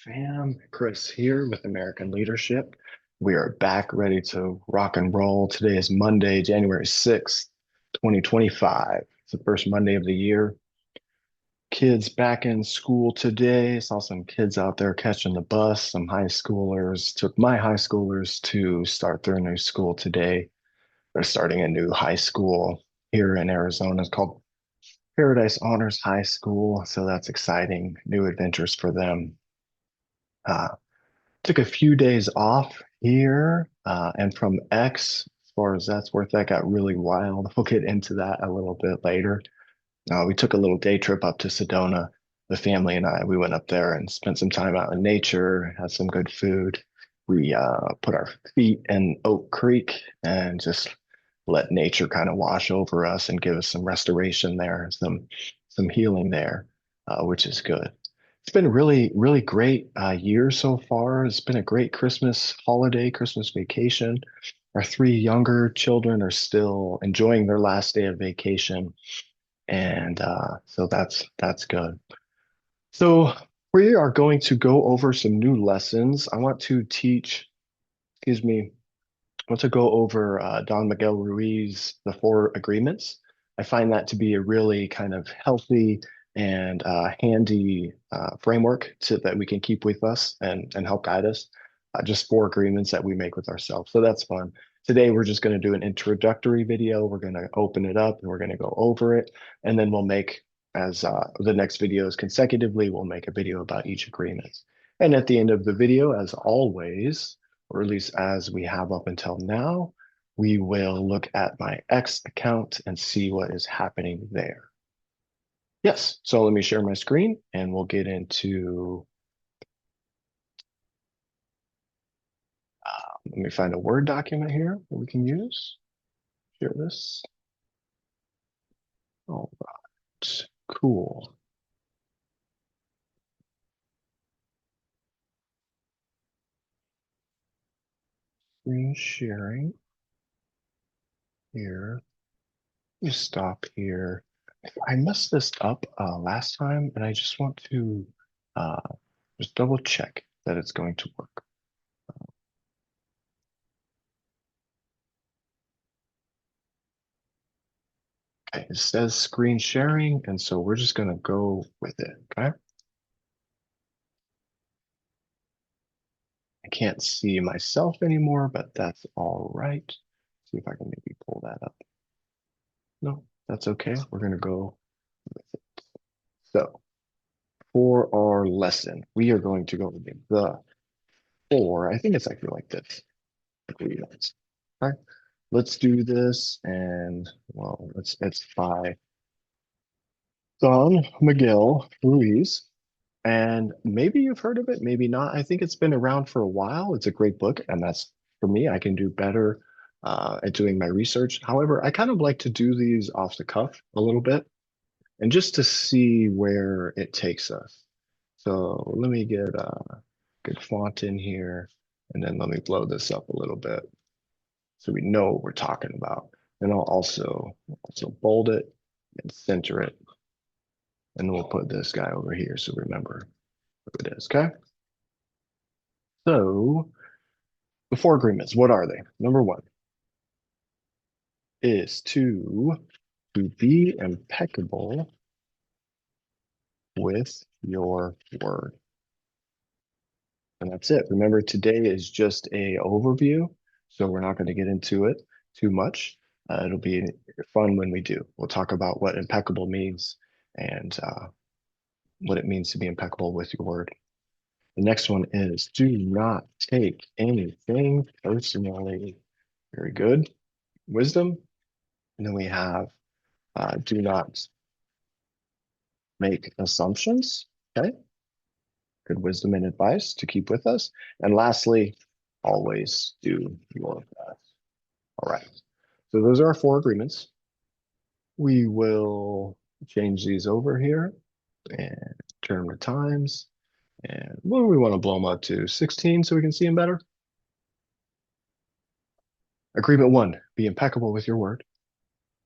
Fam, Chris here with American Leadership. We are back ready to rock and roll. Today is Monday, January 6th, 2025. It's the first Monday of the year. Kids back in school today. Saw some kids out there catching the bus. Some high schoolers took my high schoolers to start their new school today. They're starting a new high school here in Arizona. It's called Paradise Honors High School. So that's exciting. New adventures for them. Uh, Took a few days off here, and from X, as far as that's worth, that got really wild. We'll get into that a little bit later. We took a little day trip up to Sedona. The family and I, we went up there and spent some time out in nature, had some good food. We put our feet in Oak Creek and just let nature kind of wash over us and give us some restoration there, some healing there, which is good. It's been a really great year so far. It's been a great Christmas holiday, Christmas vacation. Our three younger children are still enjoying their last day of vacation, and so that's good. So we are going to go over some new lessons. I want to teach, excuse me, I want to go over Don Miguel Ruiz, the Four Agreements. I find that to be a really kind of healthy and handy framework that we can keep with us and help guide us. Just four agreements that we make with ourselves. So that's fun. Today, we're just going to do an introductory video. We're going to open it up and we're going to go over it. And then we'll make, as the next videos consecutively, we'll make a video about each agreement. And at the end of the video, as always, or at least as we have up until now, we will look at my X account and see what is happening there. Yes, so let me share my screen and we'll get into, let me find a Word document here that we can use. Share this. All right, cool. Screen sharing here. You stop here. I messed this up last time, and I just want to uh, just double check that it's going to work. Okay, it says screen sharing, and so we're just going to go with it, okay? I can't see myself anymore, but that's all right. See if I can maybe pull that up. No, that's okay. We're going to go with it. So for our lesson, we are going to go with the four. I think it's actually like this. Agreements. All right, let's do this. And well, it's by Don Miguel Ruiz. And maybe you've heard of it, maybe not. I think it's been around for a while. It's a great book, and that's for me. I can do better at doing my research. However, I kind of like to do these off the cuff a little bit and just to see where it takes us. So let me get a good font in here, and then let me blow this up a little bit so we know what we're talking about. And I'll also bold it and center it. And then we'll put this guy over here so remember who it is, okay? So the four agreements, what are they? Number one is to be impeccable with your word. And that's it. Remember, today is just a overview, so we're not going to get into it too much. It'll be fun when we do. We'll talk about what impeccable means and what it means to be impeccable with your word. The next one is do not take anything personally. Very good. Wisdom. And then we have do not make assumptions. Okay. Good wisdom and advice to keep with us. And lastly, always do your best. All right. So those are our four agreements. We will change these over here and turn the times. And what do we want to blow them up to? 16 so we can see them better? Agreement one, be impeccable with your word.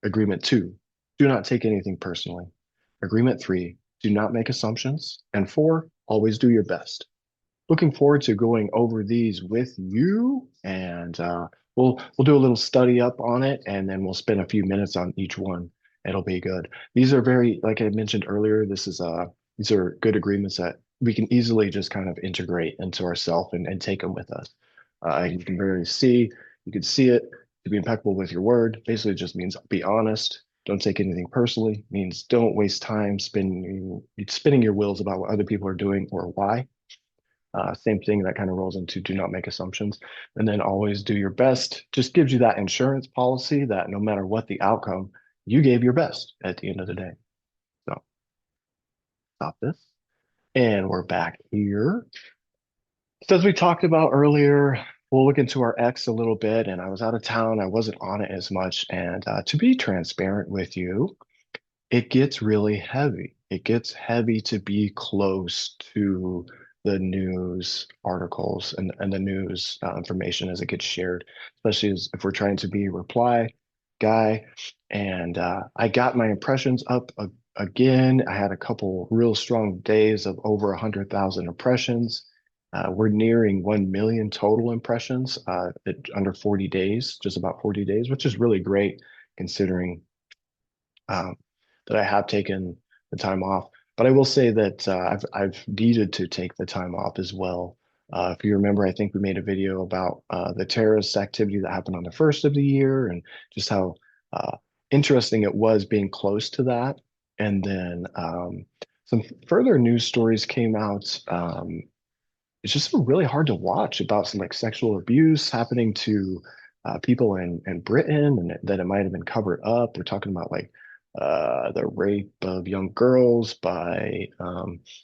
Agreement two, do not take anything personally. Agreement three, do not make assumptions. And four, always do your best. looking forward to going over these with you, and we'll do a little study up on it, and then we'll spend a few minutes on each one. It'll be good. These are very, like I mentioned earlier, these are good agreements that we can easily just kind of integrate into ourselves and take them with us. You can see it. To be impeccable with your word basically just means be honest. Don't take anything personally. Means don't waste time spinning your wheels about what other people are doing or why. Same thing that kind of rolls into do not make assumptions. And then always do your best. Just gives you that insurance policy that no matter what the outcome, you gave your best at the end of the day. So stop this. And we're back here. So as we talked about earlier, we'll look into our X a little bit. And I was out of town. I wasn't on it as much. And to be transparent with you, it gets really heavy. It gets heavy to be close to the news articles and the news information as it gets shared, especially if we're trying to be a reply guy. And I got my impressions up again. I had a couple real strong days of over 100,000 impressions. We're nearing 1 million total impressions under 40 days, just about 40 days, which is really great considering um, that I have taken the time off. But I will say that I've needed to take the time off as well. If you remember, I think we made a video about the terrorist activity that happened on the first of the year and just how uh, interesting it was being close to that. And then some further news stories came out. It's just really hard to watch about some like sexual abuse happening to people in Britain and that it might have been covered up. They're talking about like the rape of young girls by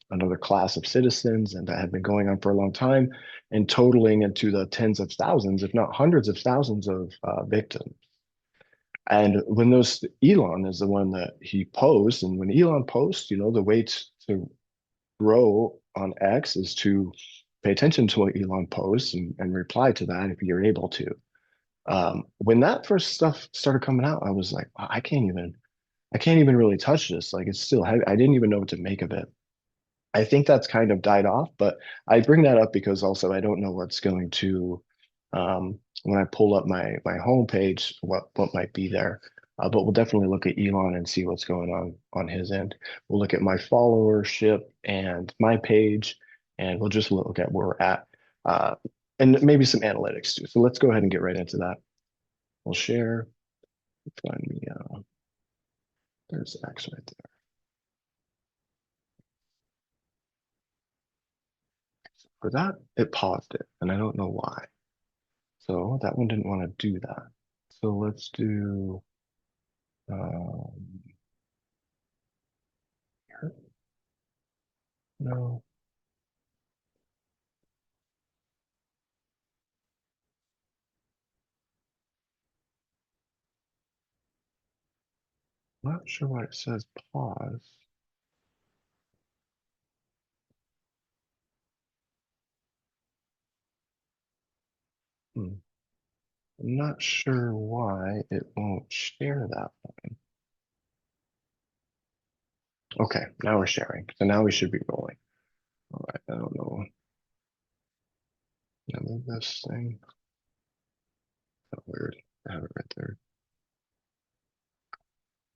another class of citizens, and that had been going on for a long time and totaling into the tens of thousands, if not hundreds of thousands of victims. And when those Elon is the one that he posts, and when Elon posts, the way to grow on X is to pay attention to what Elon posts and reply to that if you're able to. When that first stuff started coming out, I was like, I can't even really touch this. Like it's still heavy. I didn't even know what to make of it. I think that's kind of died off, but I bring that up because also I don't know what's going to when I pull up my homepage, what might be there. But we'll definitely look at Elon and see what's going on his end. We'll look at my followership and my page, and we'll just look at where we're at, uh, and maybe some analytics too. So let's go ahead and get right into that. We'll share. Find me. There's X right there. For that, it paused it, and I don't know why. So that one didn't want to do that. So let's do um, here. No, not sure why it says pause. Hmm. I'm not sure why it won't share that one. Okay, now we're sharing. So now we should be rolling. All right, I don't know. Now move this thing. Oh, weird. I have it right there.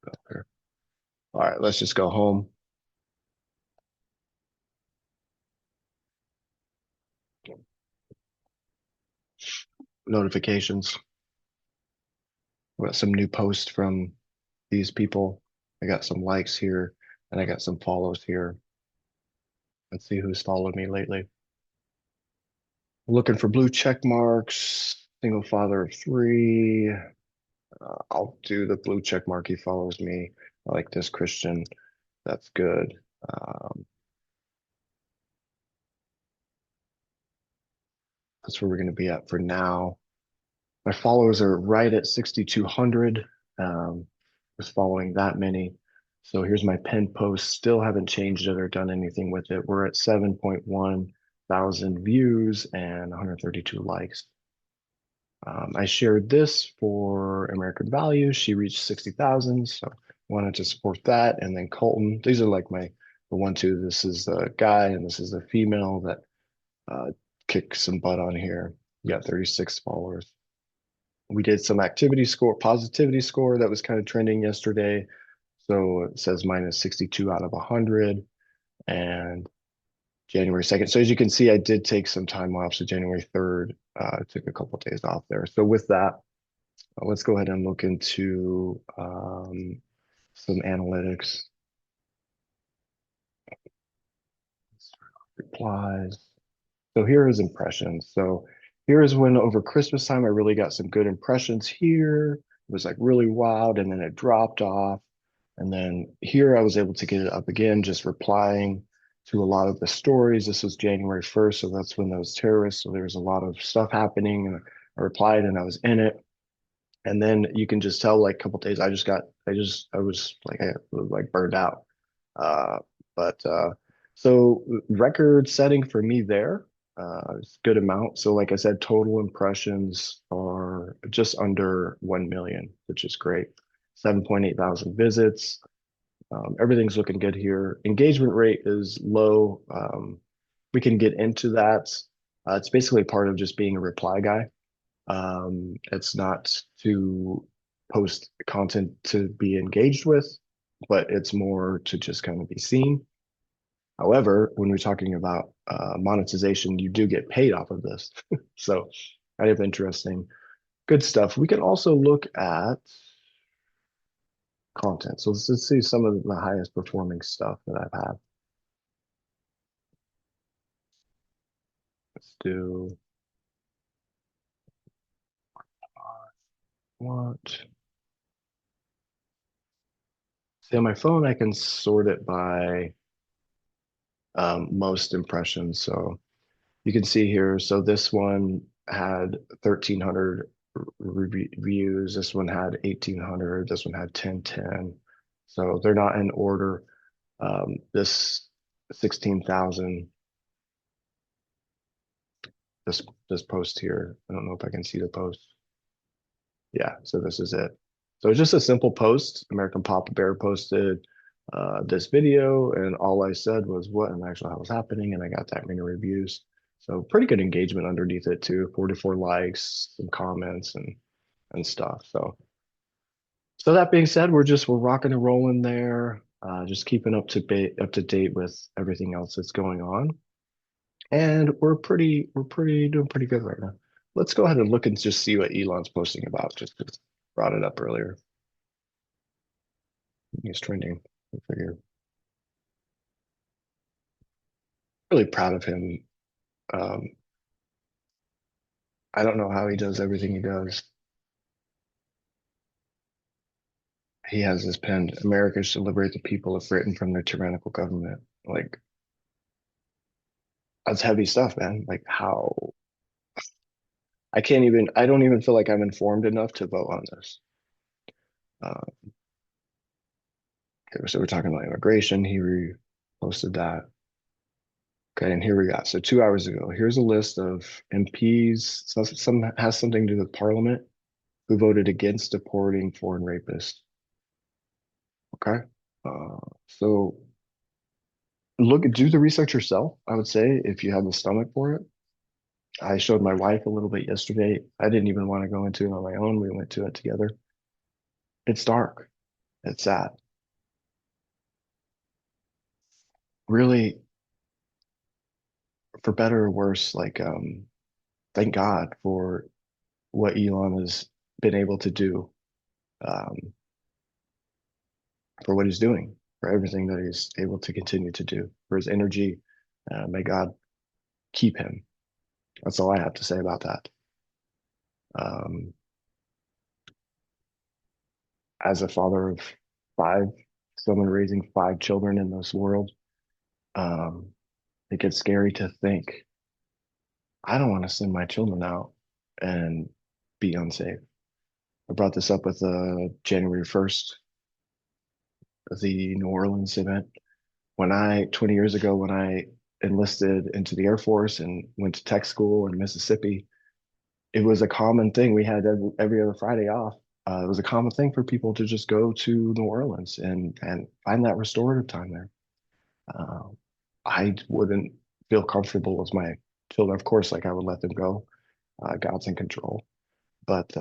Go there. All right, let's just go home. Notifications. We got some new posts from these people. I got some likes here and I got some follows here. Let's see who's followed me lately. Looking for blue check marks, single father of three. I'll do the blue check mark. He follows me. I like this Christian. That's good. Um, that's where we're going to be at for now. My followers are right at 6,200. Was following that many. So here's my pinned post. Still haven't changed it or done anything with it. We're at 7.1 thousand views and 132 likes. I shared this for American Values. She reached 60,000, so wanted to support that. And then Colton, these are like the 1, 2. This is the guy and this is the female that uh, kick some butt on here. We got 36 followers. We did some activity score, positivity score that was kind of trending yesterday. So it says minus 62 out of 100 and January 2nd. So as you can see, I did take some time off. So January 3rd, I took a couple of days off there. So with that, let's go ahead and look into some analytics, replies. So here is impressions. So here is when over Christmas time, I really got some good impressions here. It was like really wild, and then it dropped off. And then here I was able to get it up again, just replying to a lot of the stories. This was January 1st, so that's when those terrorists, so there was a lot of stuff happening, and I replied and I was in it. And then you can just tell like a couple days I was like I was like burned out. Uh but so record setting for me there, it's a good amount. So like I said, total impressions are just under 1 million, which is great. 7.8 thousand visits. Everything's looking good here. Engagement rate is low. We can get into that. It's basically part of just being a reply guy. It's not to post content to be engaged with, but it's more to just kind of be seen. However, when we're talking about monetization, you do get paid off of this. So kind of interesting. Good stuff. We can also look at content. So let's see some of the highest performing stuff that I've had. Let's do what? See on my phone, I can sort it by most impressions. So you can see here. So this one had 1,300 reviews. This one had 1,800. This one had 1010. So they're not in order. This 16,000. This this post here. I don't know if I can see the post. Yeah, so this is it. So it's just a simple post. American Papa Bear posted this video, and all I said was what and actually how was happening, and I got that many reviews. So pretty good engagement underneath it too. 44 likes, some comments, and stuff. So that being said, we're rocking and rolling there. Just keeping up to date with everything else that's going on, and we're doing pretty good right now. Let's go ahead and look and just see what Elon's posting about. Just 'cause brought it up earlier. He's trending. I figure. Really proud of him. Um, I don't know how he does everything he does. He has this pinned, America should liberate the people of Britain from their tyrannical government. Like, that's heavy stuff, man. Like how I don't even feel like I'm informed enough to vote on this. Uh, okay, so we're talking about immigration. He posted that. Okay, and here we got. So 2 hours ago, here's a list of MPs. Some has something to do with Parliament who voted against deporting foreign rapists. Okay. So do the research yourself, I would say, if you have the stomach for it. I showed my wife a little bit yesterday. I didn't even want to go into it on my own. We went to it together. It's dark. It's sad. Really, for better or worse, like thank God for what Elon has been able to do, um, for what he's doing, for everything that he's able to continue to do, for his energy. May God keep him. That's all I have to say about that. Um, as a father of five, someone raising five children in this world, um, it gets scary to think, I don't want to send my children out and be unsafe. I brought this up with January 1st, the New Orleans event. 20 years ago, when I enlisted into the Air Force and went to tech school in Mississippi, it was a common thing. We had every other Friday off. It was a common thing for people to just go to New Orleans and find that restorative time there. Uh, I wouldn't feel comfortable with my children, of course, like I would let them go. God's in control. But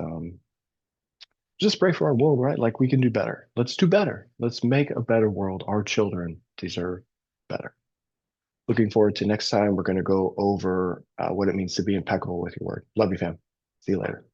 just pray for our world, right? Like we can do better. Let's do better. Let's make a better world. Our children deserve better. Looking forward to next time. We're going to go over what it means to be impeccable with your word. Love you, fam. See you later.